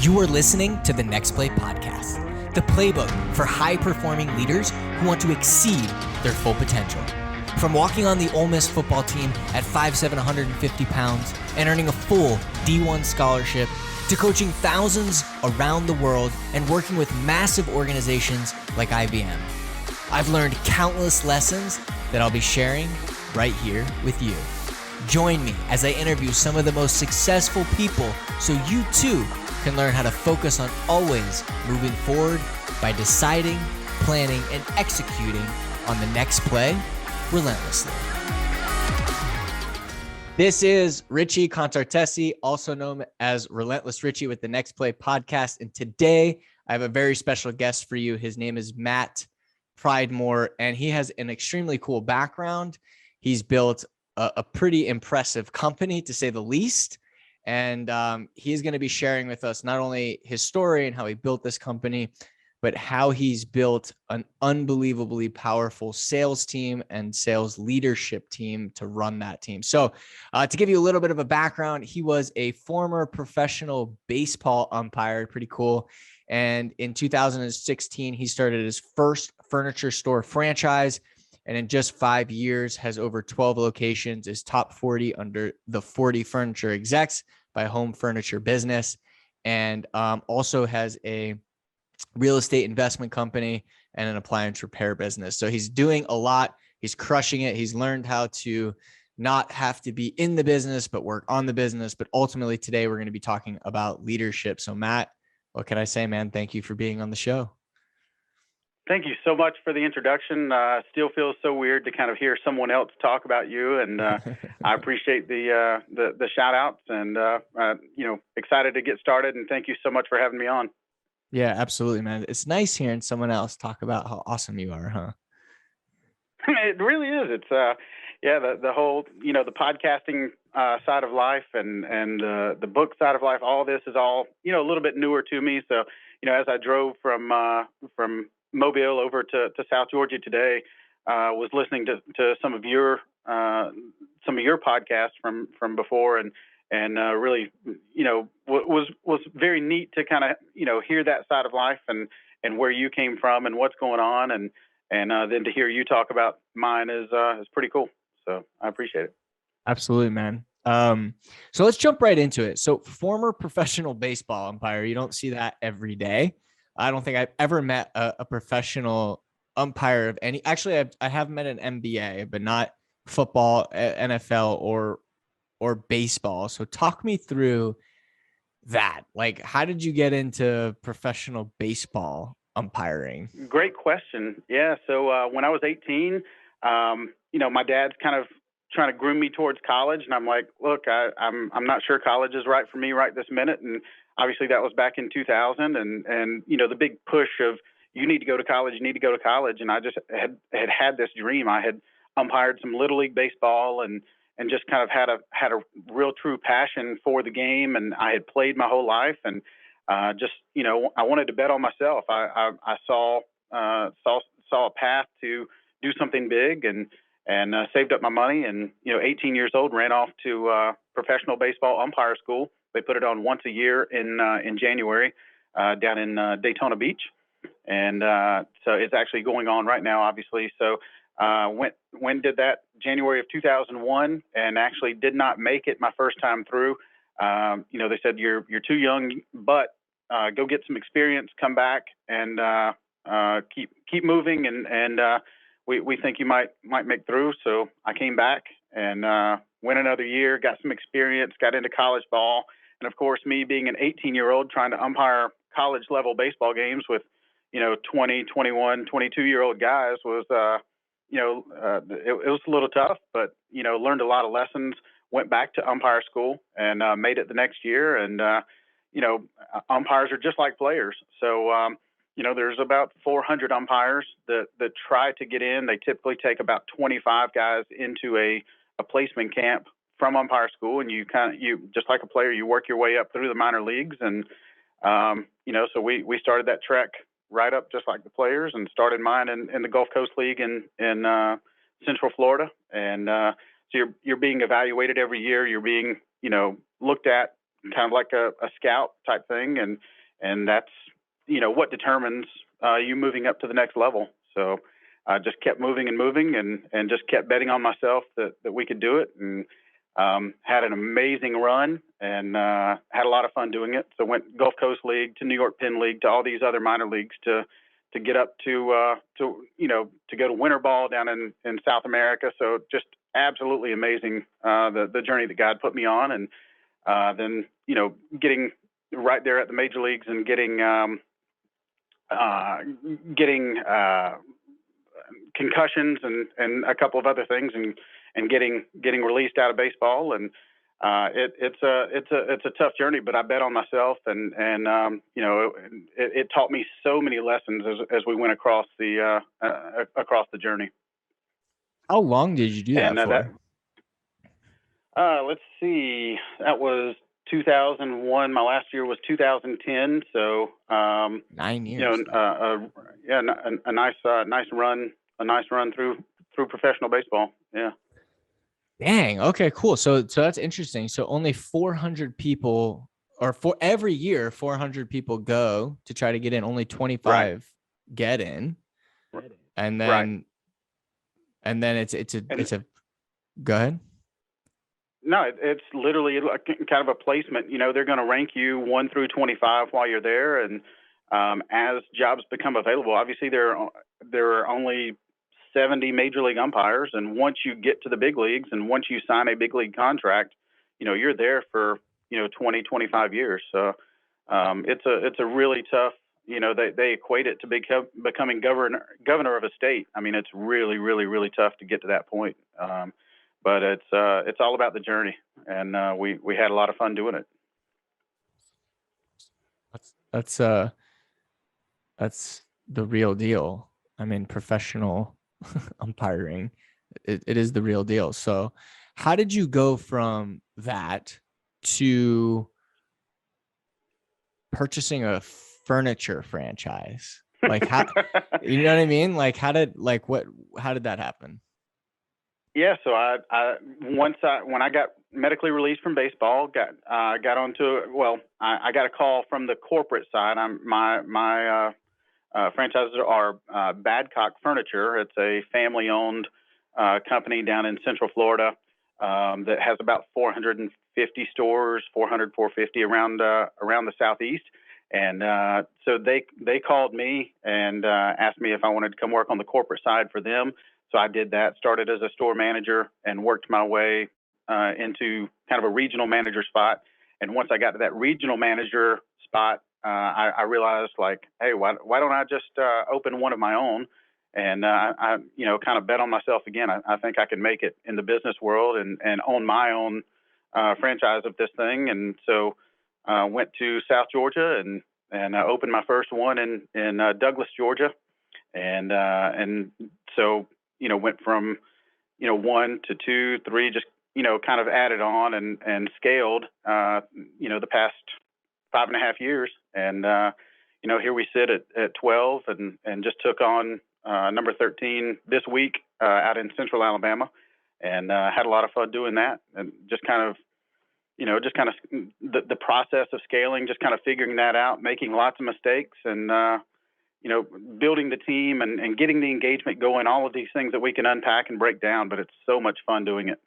You are listening to the Next Play podcast, the playbook for high-performing leaders who want to exceed their full potential. From walking on the Ole Miss football team at 5'7", 150 pounds and earning a full D1 scholarship, to coaching thousands around the world and working with massive organizations like IBM. I've learned countless lessons that I'll be sharing right here with you. Join me as I interview some of the most successful people so you too can learn how to focus on always moving forward by deciding, planning, and executing on the next play relentlessly. This is Richie Contartesi, also known as Relentless Richie with the Next Play podcast. And today I have a very special guest for you. His name is Matt Pridemore, and he has an extremely cool background. He's built a pretty impressive company, to say the least. And he's going to be sharing with us not only his story and how he built this company, but how he's built an unbelievably powerful sales team and sales leadership team to run that team. So to give you a little bit of a background, he was a former professional baseball umpire, pretty cool. And in 2016, he started his first furniture store franchise. And in just 5 years has over 12 locations, is top 40 under the 40 furniture execs by Home Furniture Business, and also has a real estate investment company and an appliance repair business. So he's doing a lot. He's crushing it. He's learned how to not have to be in the business, but work on the business. But ultimately today we're going to be talking about leadership. So Matt, what can I say, man? Thank you for being on the show. Thank you so much for the introduction. Still feels so weird to kind of hear someone else talk about you, and I appreciate the shout outs, and excited to get started. And thank you so much for having me on. Yeah, absolutely, man. It's nice hearing someone else talk about how awesome you are, huh? It really is. It's the whole the podcasting side of life and the book side of life. All this is all a little bit newer to me. So as I drove from Mobile over to South Georgia today, was listening to some of your podcasts from before, and really was very neat to kind of hear that side of life and where you came from and what's going on, and then to hear you talk about mine is pretty cool. So I appreciate it. Absolutely, man. So let's jump right into it. So former professional baseball umpire, you don't see that every day. I don't think I've ever met a professional umpire of any. Actually, I have met an NBA, but not football, NFL, or baseball. So talk me through that. Like, how did you get into professional baseball umpiring? Great question. Yeah. So when I was 18, my dad's kind of trying to groom me towards college, and I'm like, look, I'm not sure college is right for me right this minute. And obviously that was back in 2000, and the big push of you need to go to college, and I just had this dream. I had umpired some little league baseball and just kind of had a real true passion for the game, and I had played my whole life, and I wanted to bet on myself. I saw a path to do something big, and saved up my money, and 18 years old, ran off to professional baseball umpire school. They put it on once a year in January down in Daytona Beach, and so it's actually going on right now, obviously. So did that January of 2001, and actually did not make it my first time through. They said you're too young, but go get some experience, come back, and keep moving, and we think you might make through. So I came back and went another year, got some experience, got into college ball. And of course, me being an 18-year-old trying to umpire college level baseball games with, 20, 21, 22-year-old guys was, it was a little tough, but, learned a lot of lessons, went back to umpire school, and made it the next year. And, umpires are just like players. So, there's about 400 umpires that try to get in. They typically take about 25 guys into a placement camp from umpire school, and you just like a player, you work your way up through the minor leagues, and so we started that trek right up just like the players, and started mine in the Gulf Coast League in Central Florida, and so you're being evaluated every year. You're being looked at kind of like a scout type thing. And that's, what determines you moving up to the next level. So I just kept moving and just kept betting on myself that we could do it, and had an amazing run, and had a lot of fun doing it. So went Gulf Coast League to New York Penn League to all these other minor leagues to get up to go to winter ball down in South America. So just absolutely amazing, the journey that God put me on. And then, getting right there at the major leagues and getting concussions and a couple of other things, and getting released out of baseball. And it's a tough journey, but I bet on myself, and it taught me so many lessons as we went across the journey. How long did you do that for? Let's see, that was 2001. My last year was 2010. So 9 years. A nice run through professional baseball. Yeah. Dang. Okay, cool. So that's interesting. So only 400 people, or for every year, 400 people go to try to get in. Only 25 get in. Right. And then, it's a, go ahead. No, it's literally kind of a placement. They're going to rank you 1 through 25 while you're there. And as jobs become available, obviously there are only 70 major league umpires. And once you get to the big leagues and once you sign a big league contract, you're there for, 20, 25 years. So it's a really tough, they equate it to becoming governor of a state. I mean, it's really, really, really tough to get to that point. But it's all about the journey, and we had a lot of fun doing it. That's the real deal. I mean, professional umpiring, it is the real deal. So how did you go from that to purchasing a furniture franchise? Like, how, you know what I mean? Like, how did that happen? Yeah, so when I got medically released from baseball, I got a call from the corporate side. My franchises are Badcock Furniture. It's a family-owned company down in Central Florida that has about 450 stores, 450 around the Southeast. And so they called me and asked me if I wanted to come work on the corporate side for them. So I did that, started as a store manager and worked my way into kind of a regional manager spot. And once I got to that regional manager spot, I realized, like, hey, why don't I just open one of my own? And I kind of bet on myself again. I think I can make it in the business world and own my own franchise of this thing. And so went to South Georgia and opened my first one in Douglas, Georgia. And so went from 1 to 2, 3, just kind of added on and scaled the past 5.5 years. And here we sit at 12 and just took on number 13 this week out in Central Alabama, and had a lot of fun doing that. And just kind of the process of scaling, just kind of figuring that out, making lots of mistakes, and building the team and getting the engagement going, all of these things that we can unpack and break down, but it's so much fun doing it.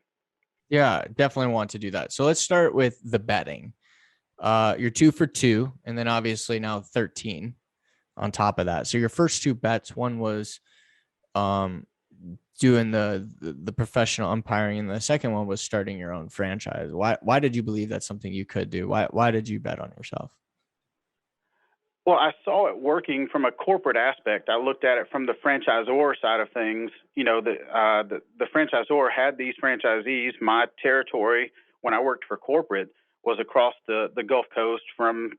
Yeah, definitely want to do that. So let's start with the betting. You're 2 for 2, and then obviously now 13 on top of that. So your first 2 bets, one was doing the professional umpiring, and the second one was starting your own franchise. Why did you believe that's something you could do? Why did you bet on yourself? Well, I saw it working from a corporate aspect. I looked at it from the franchisor side of things. The franchisor had these franchisees. My territory when I worked for corporate was across the Gulf Coast from,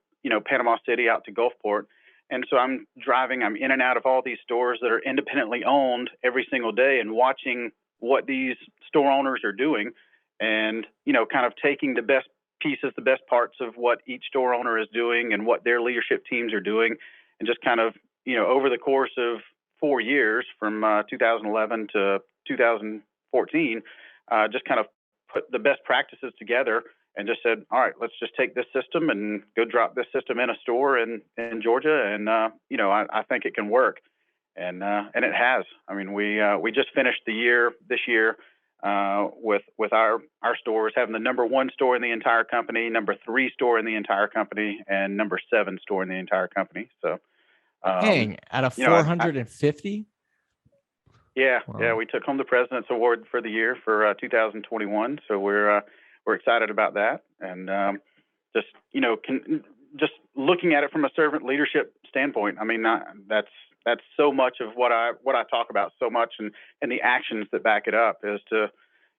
Panama City out to Gulfport. And so I'm in and out of all these stores that are independently owned every single day and watching what these store owners are doing and, kind of taking the best pieces, the best parts of what each store owner is doing and what their leadership teams are doing. And just kind of, over the course of 4 years from 2011 to 2014, just kind of put the best practices together and just said, all right, let's just take this system and go drop this system in a store in Georgia. And, I think it can work. And it has. I mean, we just finished the year this year with our stores having the number 1 store in the entire company, number 3 store in the entire company, and number 7 store in the entire company. So, dang, out of 450. Yeah, Wow. yeah, we took home the President's Award for the year for 2021. So we're excited about that, and just just looking at it from a servant leadership standpoint. I mean, that's so much of what I talk about so much, and the actions that back it up is to,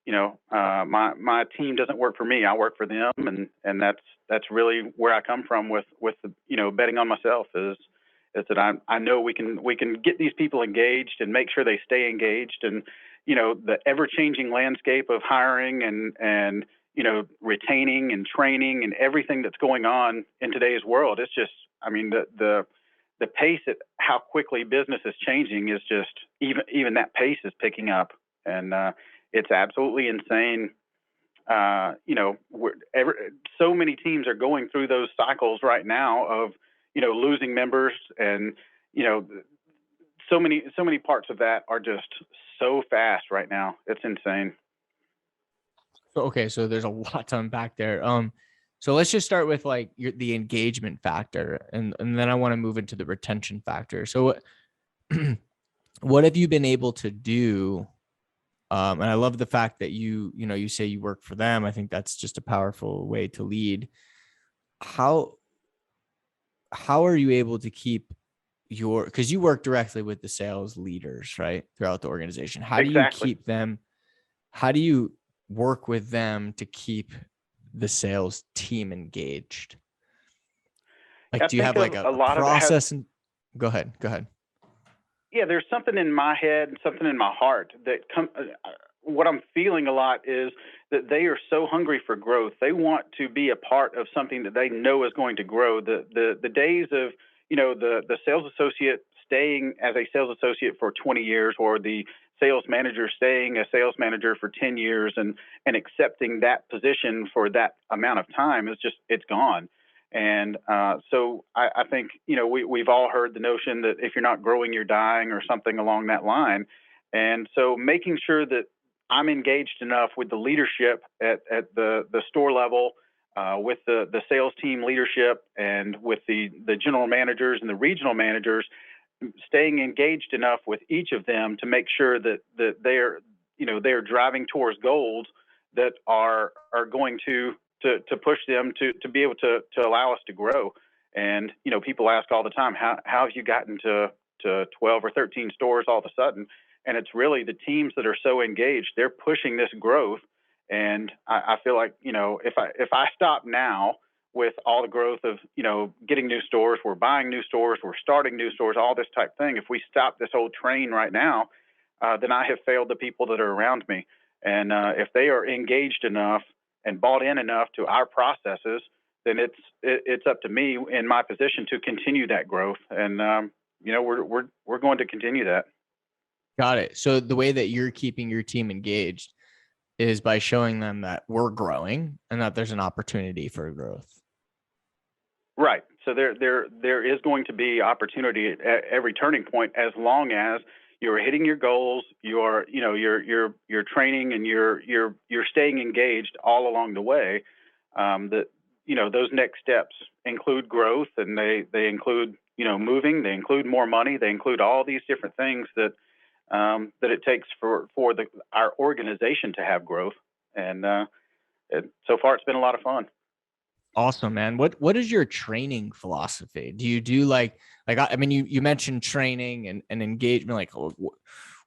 my team doesn't work for me, I work for them, and that's really where I come from with the, betting on myself is that I know we can get these people engaged and make sure they stay engaged, and the ever changing landscape of hiring and retaining and training and everything that's going on in today's world. It's just, I mean, the pace at how quickly business is changing is just even that pace is picking up, and it's absolutely insane. So many teams are going through those cycles right now of losing members, and so many parts of that are just so fast right now. It's insane. Okay, so there's a lot to unpack there. So let's just start with like the engagement factor, and then I want to move into the retention factor. So what have you been able to do? And I love the fact that you say you work for them. I think that's just a powerful way to lead. How are you able to keep because you work directly with the sales leaders, right, throughout the organization? How do you keep them? How do you work with them to keep the sales team engaged? Like, do you have like a process? Go ahead. Yeah, there's something in my head and something in my heart that what I'm feeling a lot is that they are so hungry for growth. They want to be a part of something that they know is going to grow. The days of, the sales associate staying as a sales associate for 20 years, or the sales manager staying a sales manager for 10 years and accepting that position for that amount of time it's gone. And so I think, we've all heard the notion that if you're not growing, you're dying, or something along that line. And so making sure that I'm engaged enough with the leadership at the store level, with the sales team leadership, and with the general managers and the regional managers, staying engaged enough with each of them to make sure that they're driving towards goals that are going to push them to be able to allow us to grow. And people ask all the time, how have you gotten to 12 or 13 stores all of a sudden? And it's really the teams that are so engaged. They're pushing this growth, and I feel like if I stop now with all the growth of getting new stores, we're buying new stores, we're starting new stores, all this type thing. If we stop this whole train right now, then I have failed the people that are around me. And if they are engaged enough and bought in enough to our processes, then it's up to me in my position to continue that growth. And we're going to continue that. Got it. So the way that you're keeping your team engaged is by showing them that we're growing and that there's an opportunity for growth. Right. So there is going to be opportunity at every turning point, as long as you're hitting your goals, you're training, and you're staying engaged all along the way. Those next steps include growth, and they include moving, they include more money, they include all these different things that it takes for our organization to have growth. And so far, it's been a lot of fun. Awesome, man. What is your training philosophy? Do you do like I mean, you mentioned training and engagement. Like,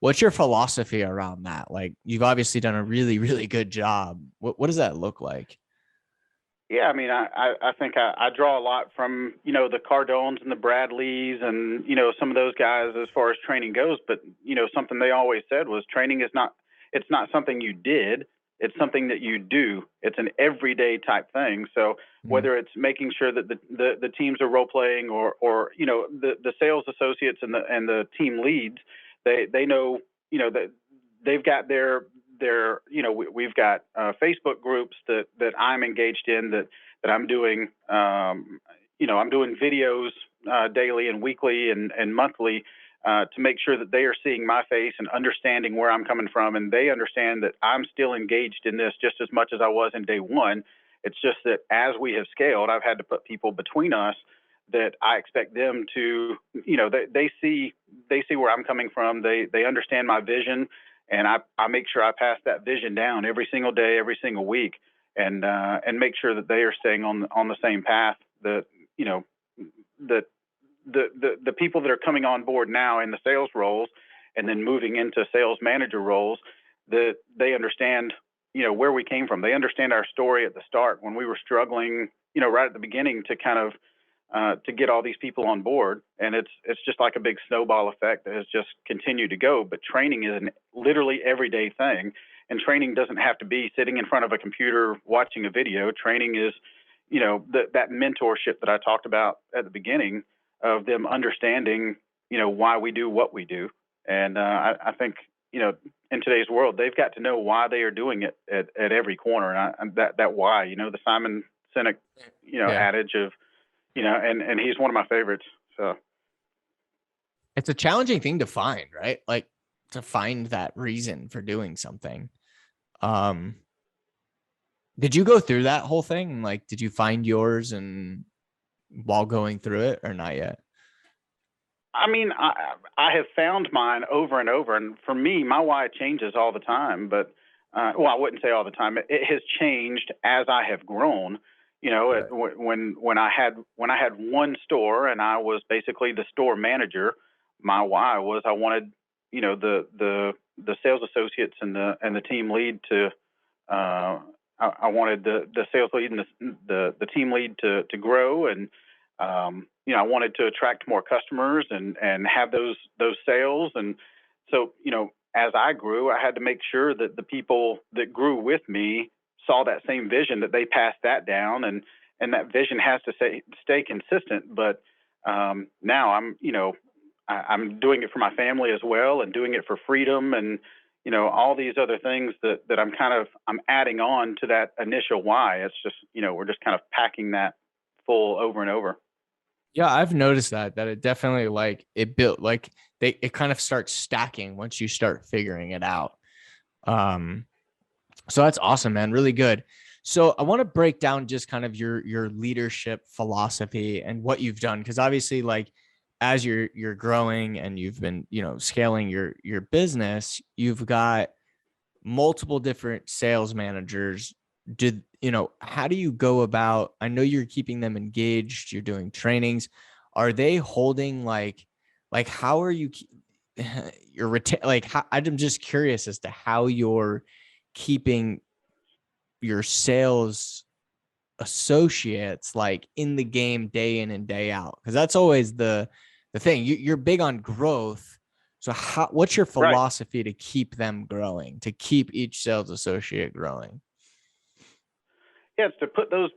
what's your philosophy around that? Like, you've obviously done a really, really good job. What does that look like? Yeah, I mean, I think I draw a lot from, the Cardones and the Bradleys and, some of those guys as far as training goes. But, something they always said was training it's not something you did. It's something that you do. It's an everyday type thing. So whether it's making sure that the teams are role playing or the sales associates and the team leads, they know, that they've got their they're, we've got Facebook groups that I'm engaged in, that I'm doing, I'm doing videos daily and weekly and monthly to make sure that they are seeing my face and understanding where I'm coming from, and they understand that I'm still engaged in this just as much as I was in day one. It's just that as we have scaled, I've had to put people between us that I expect them to, they see where I'm coming from. They understand my vision, and I make sure I pass that vision down every single day, every single week, and make sure that they are staying on the same path. That the people that are coming on board now in the sales roles and then moving into sales manager roles, that they understand, where we came from. They understand our story at the start when we were struggling, right at the beginning to kind of to get all these people on board. And it's just like a big snowball effect that has just continued to go. But training is an literally everyday thing. And training doesn't have to be sitting in front of a computer watching a video. Training is, that mentorship that I talked about at the beginning, of them understanding, why we do what we do. And I think, in today's world, they've got to know why they are doing it at every corner. And that why, the Simon Sinek, adage of, and he's one of my favorites. So it's a challenging thing to find, right? Like, to find that reason for doing something. Did you go through that whole thing? Like, did you find yours and while going through it, or not yet? I mean, I have found mine over and over. And for me, my why changes all the time. But, I wouldn't say all the time. It has changed as I have grown. Right. When I had one store and I was basically the store manager, my why was I wanted, the sales associates and the team lead to, I wanted the sales lead and the team lead to grow, and I wanted to attract more customers and have those sales. And so, as I grew, I had to make sure that the people that grew with me saw that same vision, that they passed that down, and that vision has to stay consistent. But now I'm doing it for my family as well, and doing it for freedom, and all these other things that I'm adding on to that initial why. It's just, we're just kind of packing that full over and over. Yeah, I've noticed that it definitely it built it kind of starts stacking once you start figuring it out. So that's awesome, man. Really good. So I want to break down just kind of your leadership philosophy and what you've done, because obviously, as you're growing and you've been, scaling your business, you've got multiple different sales managers. How do you go about, I know you're keeping them engaged, you're doing trainings. Are they holding how are you, I'm just curious as to how you're keeping your sales associates in the game day in and day out, because that's always the thing. You're big on growth. So what's your philosophy to keep them growing, to keep each sales associate growing? Yeah, it's to put those,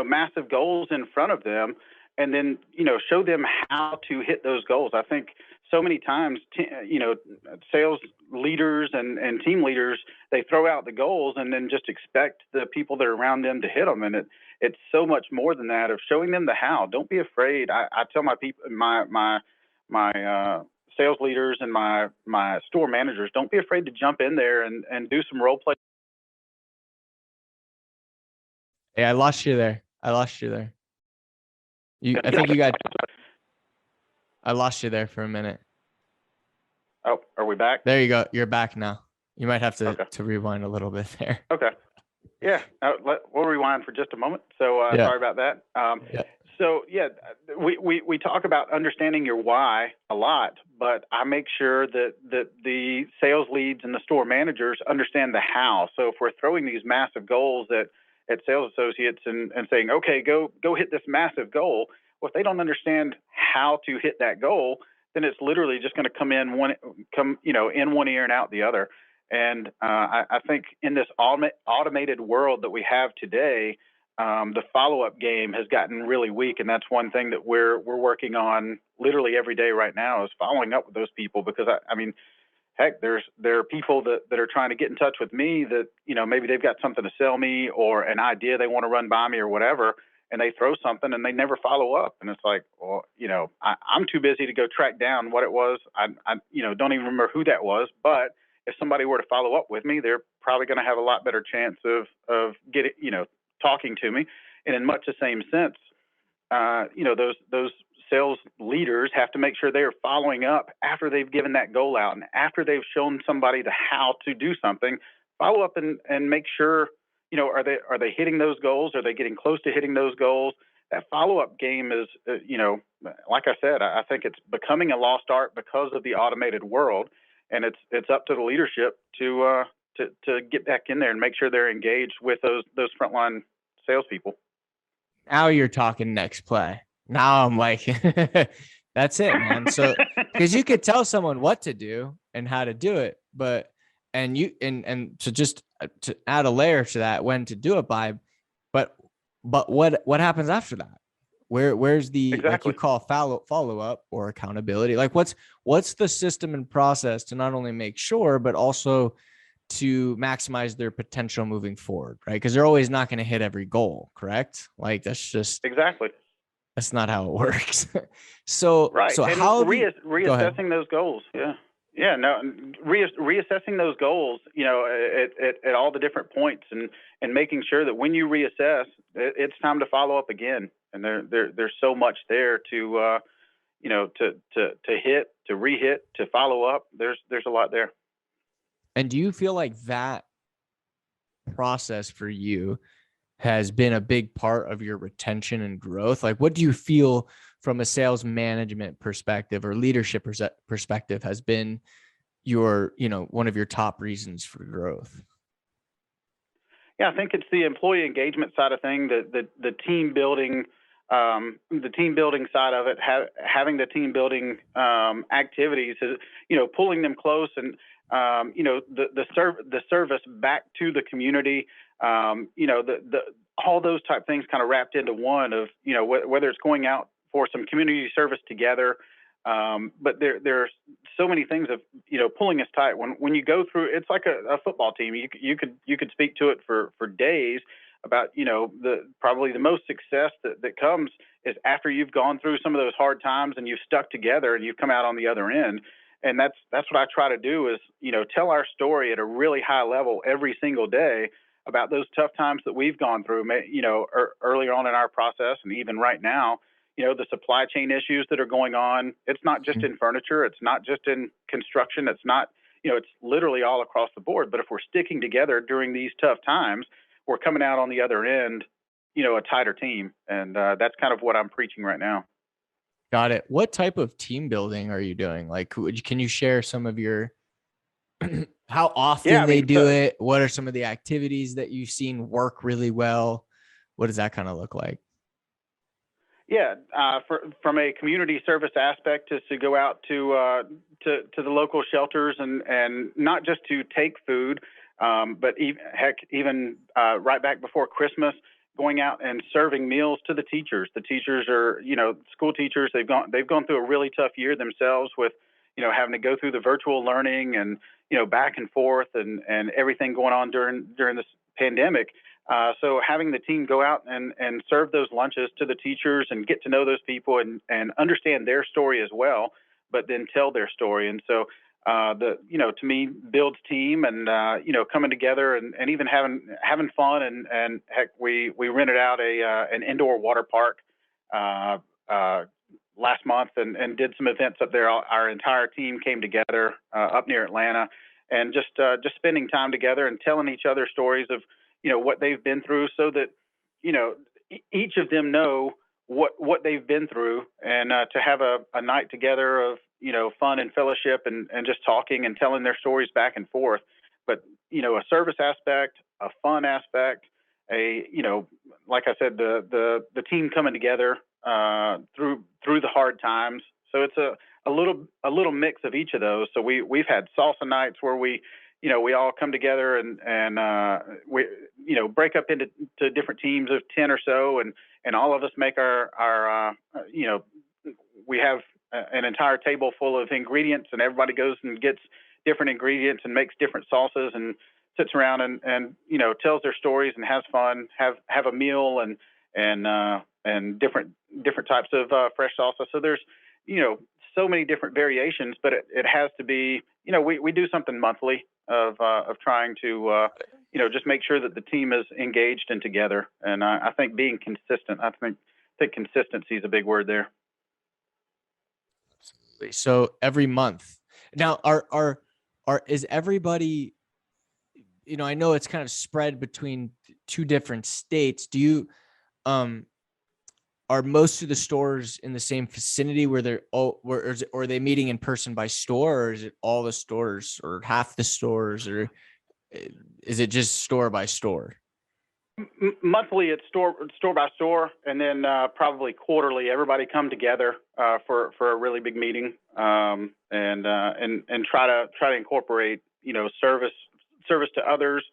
massive goals in front of them, and then, show them how to hit those goals. I think so many times, sales leaders and team leaders, they throw out the goals and then just expect the people that are around them to hit them. And it's so much more than that, of showing them the how. Don't be afraid. I tell my people, my sales leaders and my store managers, don't be afraid to jump in there and do some role play. Hey, I lost you there. I think you got, I lost you there for a minute. Oh, are we back? There you go. You're back now. You might have to, okay. to rewind a little bit there. Okay. Yeah. We'll rewind for just a moment. So sorry about that. So we talk about understanding your why a lot, but I make sure that the sales leads and the store managers understand the how. So if we're throwing these massive goals at sales associates and saying, okay, go hit this massive goal. Well, if they don't understand how to hit that goal, then it's literally just going to come in one ear and out the other. And I think in this automated world that we have today, the follow-up game has gotten really weak, and that's one thing that we're working on literally every day right now, is following up with those people. Because I mean, heck, there are people that are trying to get in touch with me that, maybe they've got something to sell me or an idea they want to run by me or whatever, and they throw something and they never follow up. And it's like, well, I'm too busy to go track down what it was. I don't even remember who that was. But if somebody were to follow up with me, they're probably going to have a lot better chance of getting, talking to me. And in much the same sense, those sales leaders have to make sure they are following up after they've given that goal out and after they've shown somebody the how to do something. Follow up and make sure, are they hitting those goals? Are they getting close to hitting those goals? That follow-up game is, like I said, I think it's becoming a lost art because of the automated world, and it's up to the leadership to get back in there and make sure they're engaged with those frontline salespeople. Now you're talking next play. Now I'm like, that's it, man. So, because you could tell someone what to do and how to do it, but so just to add a layer to that, when to do it by, but what happens after that? Where's the exactly. Like you call follow up or accountability? Like what's the system and process to not only make sure, but also to maximize their potential moving forward, right? Because they're always not going to hit every goal, correct? Like that's not how it works. So right. So and how reassessing those goals? Yeah, no, reassessing those goals, at all the different points, and making sure that when you reassess, it's time to follow up again. And there's so much there to hit, to re-hit, to follow up. There's a lot there. And do you feel like that process for you has been a big part of your retention and growth? Like, what do you feel from a sales management perspective or leadership perspective has been your, one of your top reasons for growth? Yeah, I think it's the employee engagement side of thing, the team building, side of it, having the team building activities, pulling them close, and the service back to the community, all those type things kind of wrapped into one of, whether it's going out for some community service together. But there's so many things of, pulling us tight when you go through, it's like a football team. You could speak to it for days about, probably the most success that comes is after you've gone through some of those hard times and you've stuck together and you've come out on the other end. And that's what I try to do is, tell our story at a really high level every single day about those tough times that we've gone through, earlier on in our process. And even right now, the supply chain issues that are going on. It's not just in furniture. It's not just in construction. It's not, it's literally all across the board. But if we're sticking together during these tough times, we're coming out on the other end, a tighter team. And that's kind of what I'm preaching right now. Got it. What type of team building are you doing? Like, can you share some of your, how often they do it? What are some of the activities that you've seen work really well? What does that kind of look like? Yeah, from a community service aspect, is to go out to the local shelters and not just to take food, but even right back before Christmas, going out and serving meals to the teachers. The teachers are, school teachers. They've gone through a really tough year themselves with, having to go through the virtual learning and, back and forth and everything going on during this pandemic. So having the team go out and serve those lunches to the teachers and get to know those people and understand their story as well, but then tell their story. And so, to me, builds team and, coming together and even having fun. And heck, we rented out an indoor water park, last month and did some events up there. Our entire team came together, up near Atlanta, and just spending time together and telling each other stories of, what they've been through, so that, each of them know what they've been through, and to have a night together of, fun and fellowship and just talking and telling their stories back and forth. But, a service aspect, a fun aspect, like I said, the team coming together through the hard times. So it's a little mix of each of those. So we've had salsa nights where we all come together and we break up into different teams of 10 or so, and all of us make our we have an entire table full of ingredients, and everybody goes and gets different ingredients and makes different salsas and sits around and tells their stories and has fun, have a meal and different types of fresh salsa. So there's so many different variations, but it has to be we do something monthly of trying to just make sure that the team is engaged and together. And I think being consistent. I think consistency is a big word there. Absolutely. So every month now, is everybody? I know it's kind of spread between two different states. Do you, are most of the stores in the same vicinity where they're all, or are they meeting in person by store, or is it all the stores or half the stores, or is it just store by store? Monthly, it's store by store, and then probably quarterly, everybody come together for a really big meeting, and try to incorporate service to others,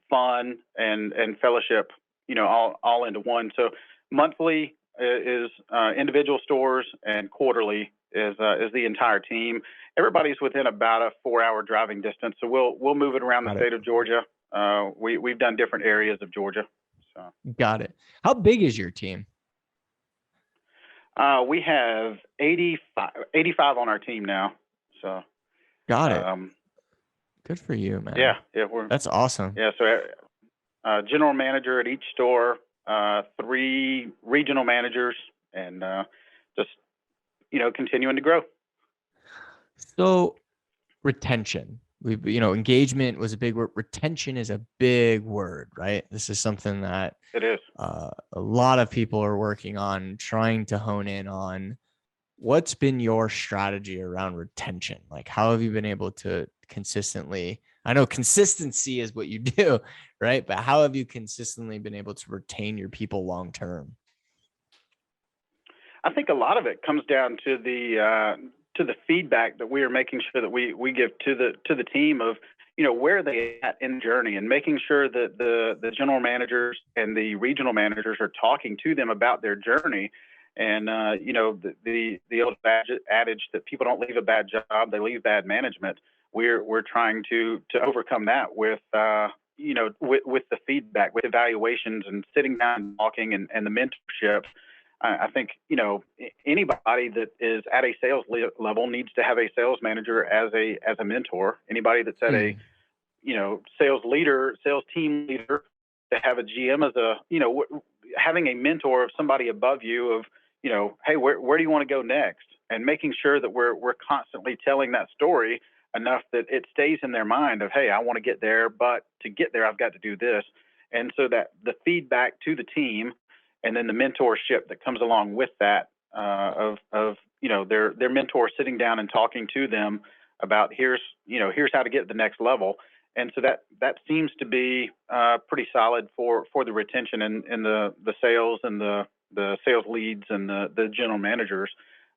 fun and fellowship, all into one. So monthly is individual stores, and quarterly is the entire team. Everybody's within about a 4-hour driving distance, so we'll move it around the state of Georgia. We've done different areas of Georgia. So got it. How big is your team? We have 85 on our team now. So got it. Good for you, man. Yeah, that's awesome. Yeah, so general manager at each store, 3 regional managers, and just continuing to grow. So retention. Engagement was a big word. Retention is a big word, right? This is something that it is. A lot of people are working on, trying to hone in on. What's been your strategy around retention? Like, how have you been able to consistently, I know consistency is what you do, right? But how have you consistently been able to retain your people long-term? I think a lot of it comes down to the feedback that we are making sure that we give to the team of, where are they at in the journey, and making sure that the general managers and the regional managers are talking to them about their journey. And, the old adage that people don't leave a bad job, they leave bad management. We're trying to overcome that with the feedback, with evaluations and sitting down and talking and the mentorship. I think, anybody that is at a sales level needs to have a sales manager as a mentor. Anybody that's at a, sales team leader, to have a GM as having a mentor of somebody above you of, hey, where do you want to go next? And making sure that we're constantly telling that story enough that it stays in their mind of, hey, I want to get there, but to get there, I've got to do this. And so that the feedback to the team, and then the mentorship that comes along with that, of their mentor sitting down and talking to them about here's how to get to the next level. And so that seems to be pretty solid for the retention and the sales and the sales leads and the general managers.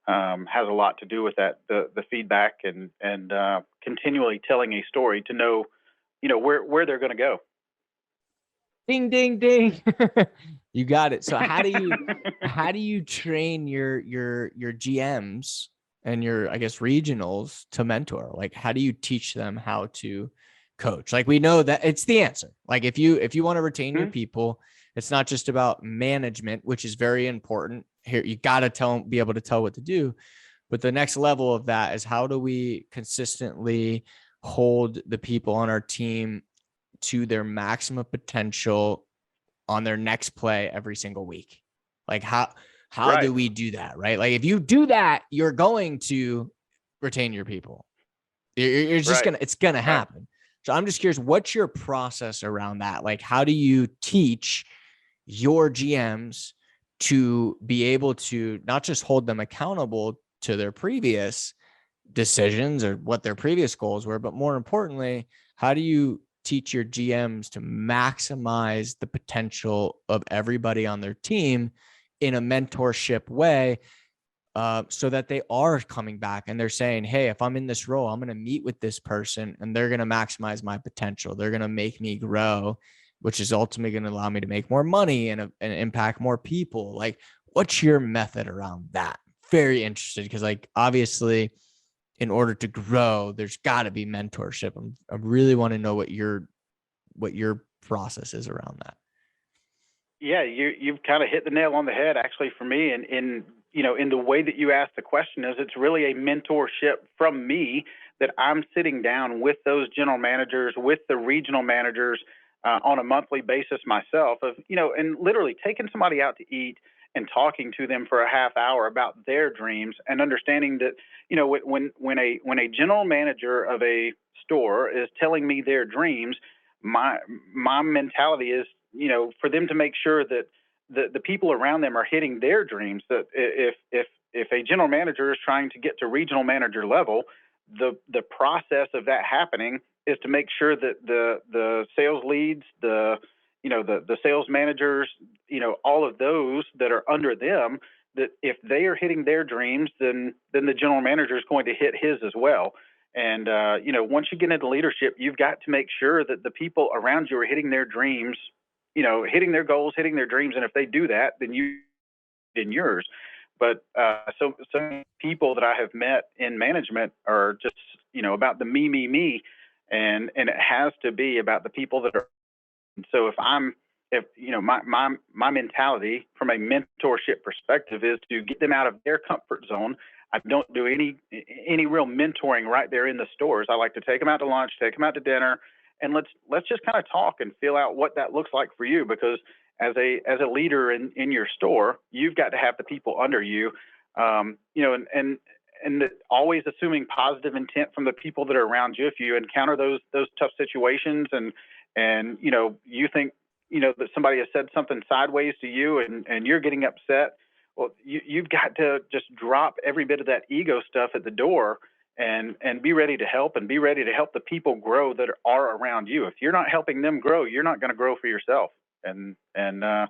Has a lot to do with that, the feedback and continually telling a story to know where they're going to go. Ding, ding, ding. You got it. So how do you train your GMs and your, I guess, regionals to mentor? Like, how do you teach them how to coach? Like, we know that it's the answer. Like, if you want to retain your people, it's not just about management, which is very important. Here, you got to be able to tell what to do. But the next level of that is, how do we consistently hold the people on our team to their maximum potential on their next play every single week? Like, how do we do that? Right. Like, if you do that, you're going to retain your people. You're just it's going to happen. So I'm just curious, what's your process around that? Like, how do you teach your GMs to be able to not just hold them accountable to their previous decisions or what their previous goals were, but more importantly, how do you teach your GMs to maximize the potential of everybody on their team in a mentorship way, so that they are coming back and they're saying, hey, if I'm in this role, I'm going to meet with this person and they're going to maximize my potential. They're going to make me grow, which is ultimately going to allow me to make more money and impact more people. Like, what's your method around that? Very interested, because, like, obviously in order to grow, there's got to be mentorship. I really want to know what your process is around that. Yeah, you've kind of hit the nail on the head, actually, for me. And in the way that you asked the question, is it's really a mentorship from me that I'm sitting down with those general managers, with the regional managers on a monthly basis myself, of and literally taking somebody out to eat and talking to them for a half hour about their dreams, and understanding that when a general manager of a store is telling me their dreams, my mentality is for them to make sure that the people around them are hitting their dreams. That if a general manager is trying to get to regional manager level, the process of that happening is to make sure that the sales leads, the sales managers, all of those that are under them, that if they are hitting their dreams, then the general manager is going to hit his as well. And once you get into leadership, you've got to make sure that the people around you are hitting their dreams, hitting their goals, hitting their dreams. And if they do that, then you in yours. But so people that I have met in management are just about the me, and it has to be about the people that are. So if my mentality from a mentorship perspective is to get them out of their comfort zone. I don't do any real mentoring right there in the stores. I like to take them out to lunch, take them out to dinner, and let's just kind of talk and feel out what that looks like for you. Because as a leader in your store, you've got to have the people under you, and always assuming positive intent from the people that are around you. If you encounter those tough situations and you think that somebody has said something sideways to you and you're getting upset, well, you've got to just drop every bit of that ego stuff at the door and be ready to help, and be ready to help the people grow that are around you. If you're not helping them grow, you're not going to grow for yourself. And I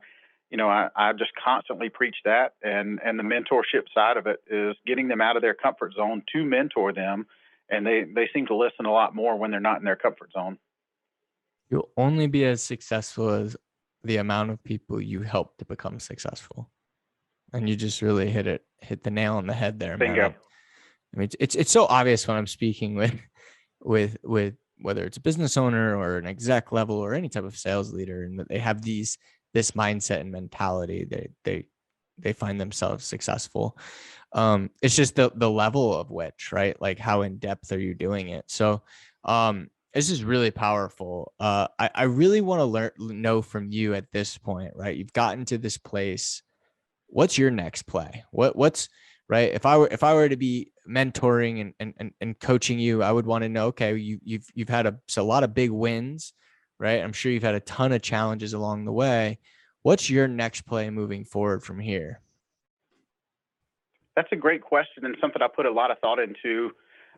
just constantly preach that. And the mentorship side of it is getting them out of their comfort zone to mentor them. And they seem to listen a lot more when they're not in their comfort zone. You'll only be as successful as the amount of people you help to become successful. And you just really hit the nail on the head there, Bingo. man. I mean, it's so obvious when I'm speaking with whether it's a business owner or an exec level or any type of sales leader, and that they have this mindset and mentality. They find themselves successful. It's just the level of which, right? Like, how in depth are you doing it? So this is really powerful. I really want to know from you at this point, right? You've gotten to this place. What's your next play? What's right? If I were to be mentoring and coaching you, I would want to know, okay, you've had a lot of big wins, right? I'm sure you've had a ton of challenges along the way. What's your next play moving forward from here? That's a great question, and something I put a lot of thought into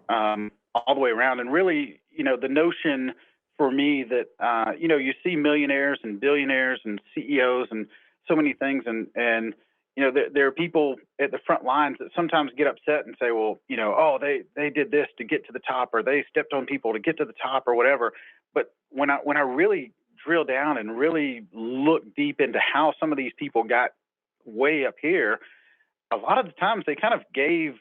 all the way around. And really, the notion for me that, you see millionaires and billionaires and CEOs and so many things. And there are people at the front lines that sometimes get upset and say, well, they did this to get to the top, or they stepped on people to get to the top, or whatever. But when I really drill down and really look deep into how some of these people got way up here, a lot of the times they kind of gave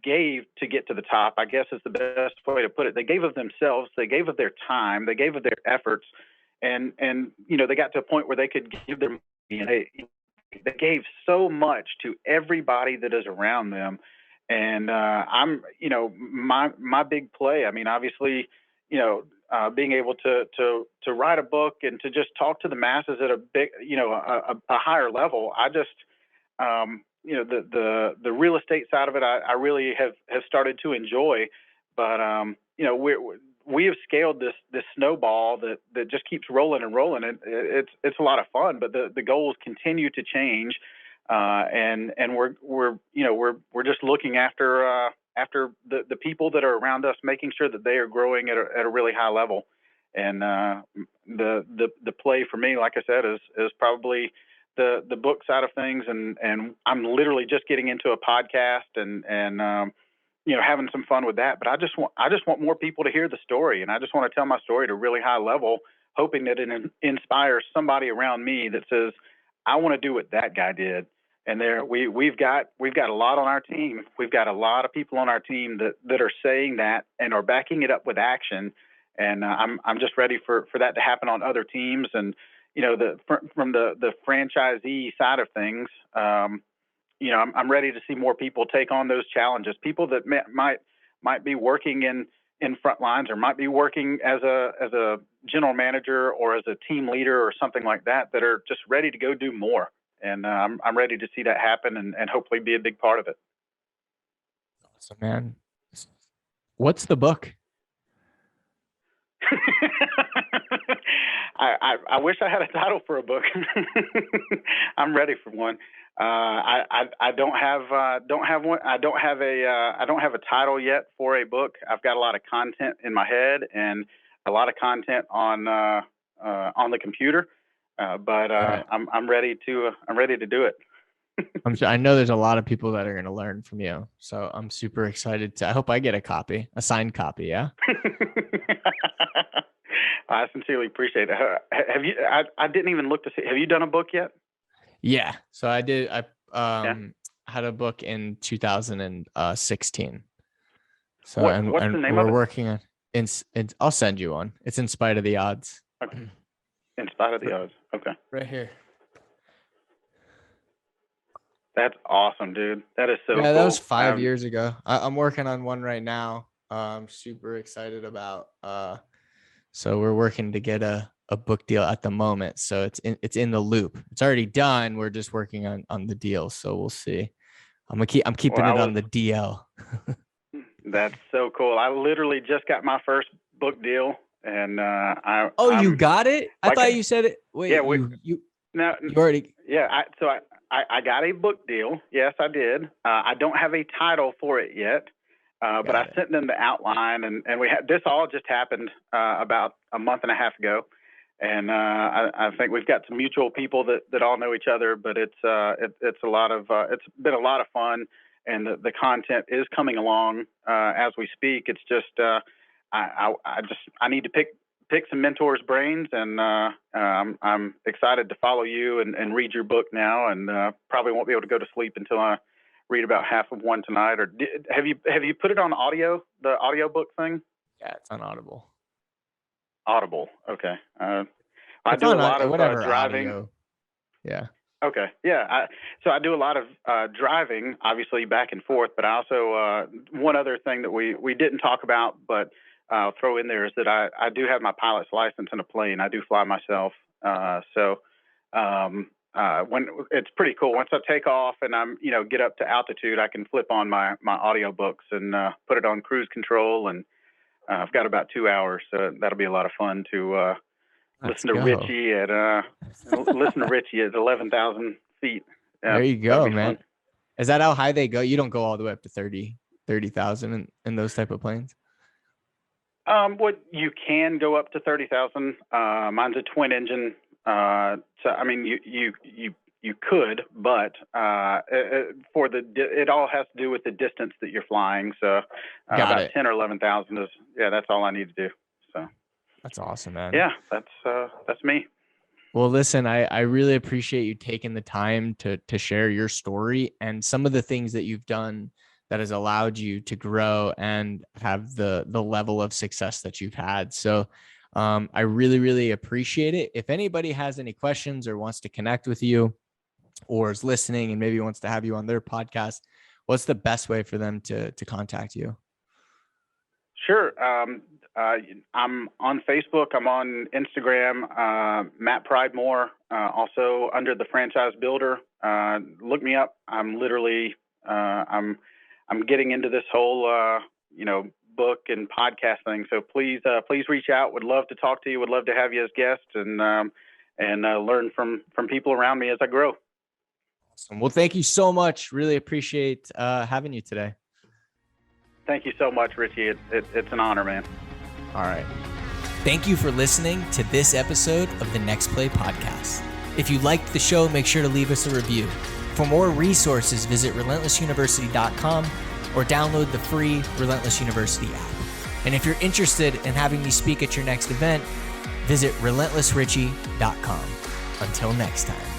to get to the top, I guess is the best way to put it. They gave of themselves, they gave of their time, they gave of their efforts, and they got to a point where they could give their money, and they gave so much to everybody that is around them. And I'm, my big play, I mean, obviously, being able to write a book and to just talk to the masses at a big, a higher level. I just, the real estate side of it, I really have started to enjoy, but we have scaled this snowball that just keeps rolling and rolling. It's a lot of fun, but the goals continue to change, and we're just looking after the people that are around us, making sure that they are growing at a really high level. And the play for me, like I said, is probably the book side of things, and I'm literally just getting into a podcast and having some fun with that. But I just want more people to hear the story, and I just want to tell my story at a really high level, hoping that it inspires somebody around me that says, I want to do what that guy did. And we've got a lot on our team. We've got a lot of people on our team that are saying that and are backing it up with action. And I'm just ready for that to happen on other teams. And from the franchisee side of things, I'm ready to see more people take on those challenges. People that might be working in front lines or might be working as a general manager or as a team leader or something like that are just ready to go do more. And I'm ready to see that happen and hopefully be a big part of it. Awesome, man. What's the book? I wish I had a title for a book. I'm ready for one. I don't have one. I don't have a title yet for a book. I've got a lot of content in my head and a lot of content on the computer. But I'm ready to do it. I know there's a lot of people that are going to learn from you. So I'm super excited I hope I get a signed copy. Yeah. I sincerely appreciate it. Have you, I didn't even look to see, have you done a book yet? Yeah. So I did. I had a book in 2016. So what's the name of it? We're working on I'll send you one. It's In Spite of the Odds. Okay. In Spite of the Odds. Okay. Right here. That's awesome, dude. That is so cool. That was 5 years ago. I'm working on one right now. I'm super excited about. So we're working to get a book deal at the moment. So it's in the loop. It's already done. We're just working on the deal. So we'll see. I'm keeping it on the DL. That's so cool. I literally just got my first book deal, and you got it? I thought you said it. Wait, yeah, you already. Yeah, I got a book deal. Yes, I did. I don't have a title for it yet. But I sent them the outline, and we had this all just happened about a month and a half ago, and I think we've got some mutual people that all know each other. But it's a lot of it's been a lot of fun, and the content is coming along as we speak. It's just I need to pick some mentors' brains, and I'm excited to follow you and read your book now, and probably won't be able to go to sleep until I read about half of one tonight. Or have you put it on audio, the audiobook thing? Yeah, it's on Audible. Audible. Okay. I do a lot of driving. Audio. Yeah. Okay. Yeah. So I do a lot of driving, obviously back and forth, but I also, one other thing that we didn't talk about, but I'll throw in there is that I do have my pilot's license in a plane. I do fly myself. When it's pretty cool. Once I take off and I'm, get up to altitude, I can flip on my audio books and put it on cruise control. And I've got about 2 hours, so that'll be a lot of fun to listen to Richie at 11,000 feet. There you go, man. Fun. Is that how high they go? You don't go all the way up to 30,000 in those type of planes? You can go up to 30,000. Mine's a twin engine. So I mean, you could, but it all has to do with the distance that you're flying. So about 10 or 11,000 is that's all I need to do. So that's awesome, man. Yeah, that's me. Well, listen, I really appreciate you taking the time to share your story and some of the things that you've done that has allowed you to grow and have the level of success that you've had. So I really, really appreciate it. If anybody has any questions or wants to connect with you or is listening and maybe wants to have you on their podcast, what's the best way for them to contact you? Sure. I'm on Facebook. I'm on Instagram, Matt Pridemore, also under the Franchise Builder. Look me up. I'm literally, I'm getting into this whole, book and podcast thing. So please reach out. Would love to talk to you. Would love to have you as guests and learn from people around me as I grow. Awesome. Well, thank you so much. Really appreciate having you today. Thank you so much, Richie. It's an honor, man. All right. Thank you for listening to this episode of the Next Play podcast. If you liked the show, make sure to leave us a review. For more resources, visit relentlessuniversity.com or download the free Relentless University app. And if you're interested in having me speak at your next event, visit relentlessrichie.com. Until next time.